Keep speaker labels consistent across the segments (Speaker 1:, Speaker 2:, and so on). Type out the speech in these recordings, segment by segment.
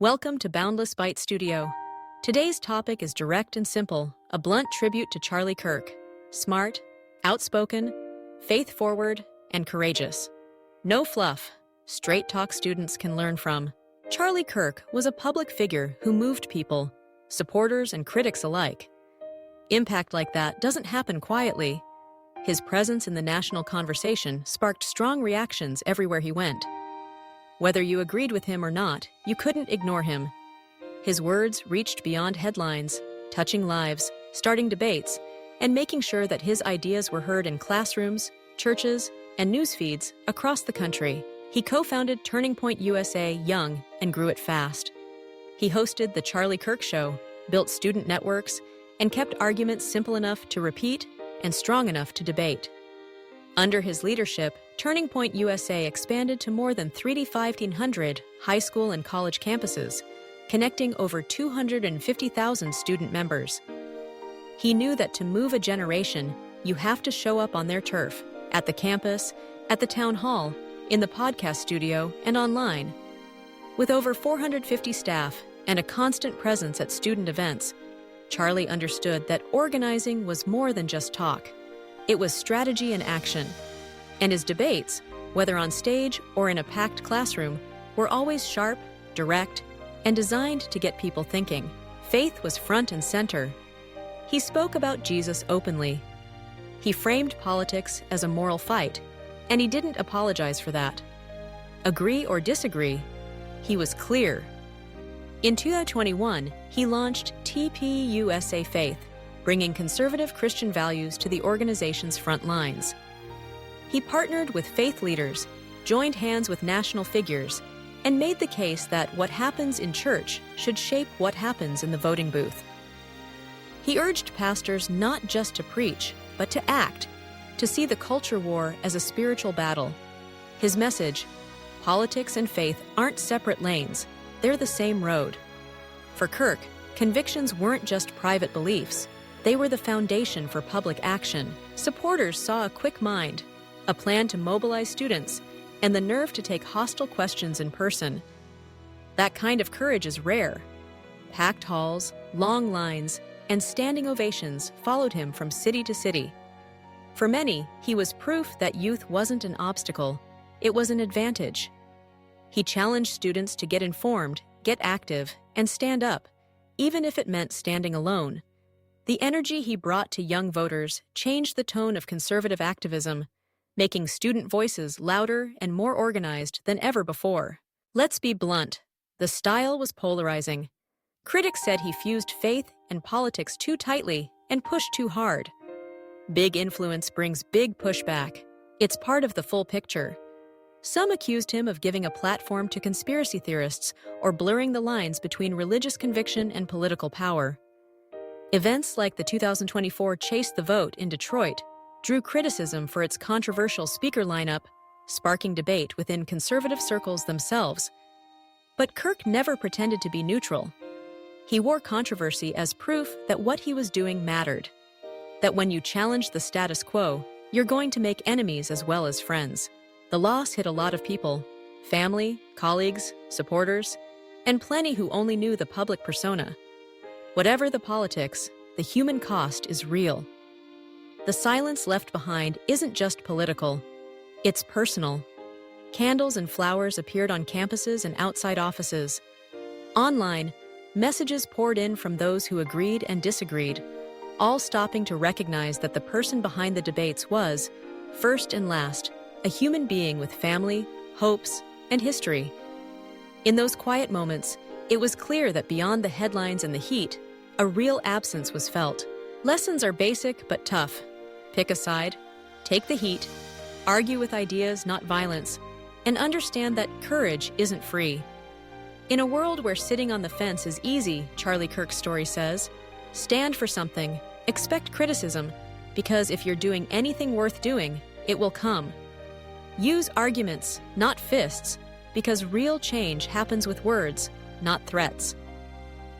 Speaker 1: Welcome to Boundless Byte Studio. Today's topic is direct and simple, a blunt tribute to Charlie Kirk. Smart, outspoken, faith-forward, and courageous. No fluff, straight talk students can learn from. Charlie Kirk was a public figure who moved people, supporters and critics alike. Impact like that doesn't happen quietly. His presence in the national conversation sparked strong reactions everywhere he went. Whether you agreed with him or not, you couldn't ignore him. His words reached beyond headlines, touching lives, starting debates, and making sure that his ideas were heard in classrooms, churches, and news feeds across the country. He co-founded Turning Point USA young and grew it fast. He hosted The Charlie Kirk Show, built student networks, and kept arguments simple enough to repeat and strong enough to debate. Under his leadership, Turning Point USA expanded to more than 3,500 high school and college campuses, connecting over 250,000 student members. He knew that to move a generation, you have to show up on their turf, at the campus, at the town hall, in the podcast studio, and online. With over 450 staff and a constant presence at student events, Charlie understood that organizing was more than just talk. It was strategy and action. And his debates, whether on stage or in a packed classroom, were always sharp, direct, and designed to get people thinking. Faith was front and center. He spoke about Jesus openly. He framed politics as a moral fight, and he didn't apologize for that. Agree or disagree, he was clear. In 2021, he launched TPUSA Faith, bringing conservative Christian values to the organization's front lines. He partnered with faith leaders, joined hands with national figures, and made the case that what happens in church should shape what happens in the voting booth. He urged pastors not just to preach, but to act, to see the culture war as a spiritual battle. His message, politics and faith aren't separate lanes, they're the same road. For Kirk, convictions weren't just private beliefs, they were the foundation for public action. Supporters saw a quick mind, a plan to mobilize students, and the nerve to take hostile questions in person. That kind of courage is rare. Packed halls, long lines, and standing ovations followed him from city to city. For many, he was proof that youth wasn't an obstacle, it was an advantage. He challenged students to get informed, get active, and stand up, even if it meant standing alone. The energy he brought to young voters changed the tone of conservative activism, making student voices louder and more organized than ever before. Let's be blunt, the style was polarizing. Critics said he fused faith and politics too tightly and pushed too hard. Big influence brings big pushback. It's part of the full picture. Some accused him of giving a platform to conspiracy theorists or blurring the lines between religious conviction and political power. Events like the 2024 Chase the Vote in Detroit drew criticism for its controversial speaker lineup, sparking debate within conservative circles themselves. But Kirk never pretended to be neutral. He wore controversy as proof that what he was doing mattered. That when you challenge the status quo, you're going to make enemies as well as friends. The loss hit a lot of people, family, colleagues, supporters, and plenty who only knew the public persona. Whatever the politics, the human cost is real. The silence left behind isn't just political, it's personal. Candles and flowers appeared on campuses and outside offices. Online, messages poured in from those who agreed and disagreed, all stopping to recognize that the person behind the debates was, first and last, a human being with family, hopes, and history. In those quiet moments, it was clear that beyond the headlines and the heat, a real absence was felt. Lessons are basic but tough. Pick a side, take the heat, argue with ideas, not violence, and understand that courage isn't free. In a world where sitting on the fence is easy, Charlie Kirk's story says, stand for something, expect criticism, because if you're doing anything worth doing, it will come. Use arguments, not fists, because real change happens with words, not threats.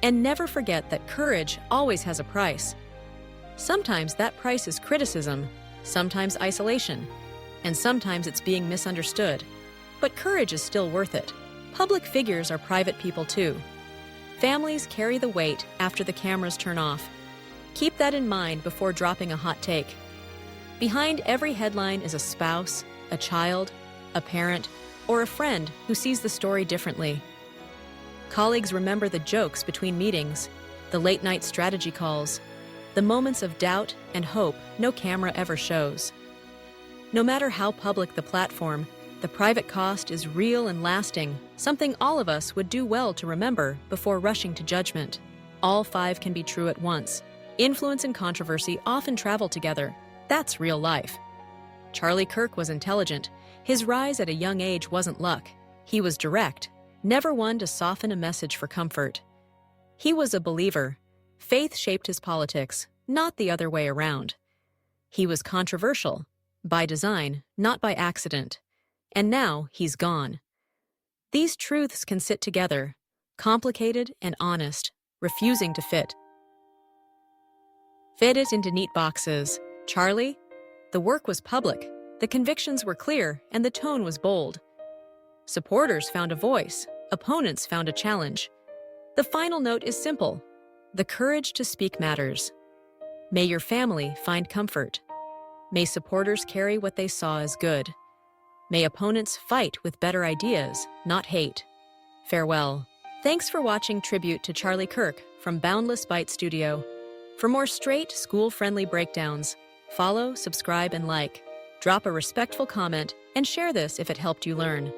Speaker 1: And never forget that courage always has a price. Sometimes that price is criticism, sometimes isolation, and sometimes it's being misunderstood. But courage is still worth it. Public figures are private people too. Families carry the weight after the cameras turn off. Keep that in mind before dropping a hot take. Behind every headline is a spouse, a child, a parent, or a friend who sees the story differently. Colleagues remember the jokes between meetings, the late-night strategy calls, the moments of doubt and hope no camera ever shows. No matter how public the platform, the private cost is real and lasting, something all of us would do well to remember before rushing to judgment. All five can be true at once. Influence and controversy often travel together. That's real life. Charlie Kirk was intelligent. His rise at a young age wasn't luck. He was direct, never one to soften a message for comfort. He was a believer. Faith shaped his politics, not the other way around. He was controversial, by design, not by accident. And now he's gone. These truths can sit together, complicated and honest, refusing to fit it into neat boxes. Charlie? The work was public, the convictions were clear, and the tone was bold. Supporters found a voice, opponents found a challenge. The final note is simple. The courage to speak matters. May your family find comfort. May supporters carry what they saw as good. May opponents fight with better ideas, not hate. Farewell. Thanks for watching Tribute to Charlie Kirk from Boundless Byte Studio. For more straight, school-friendly breakdowns, follow, subscribe, and like. Drop a respectful comment and share this if it helped you learn.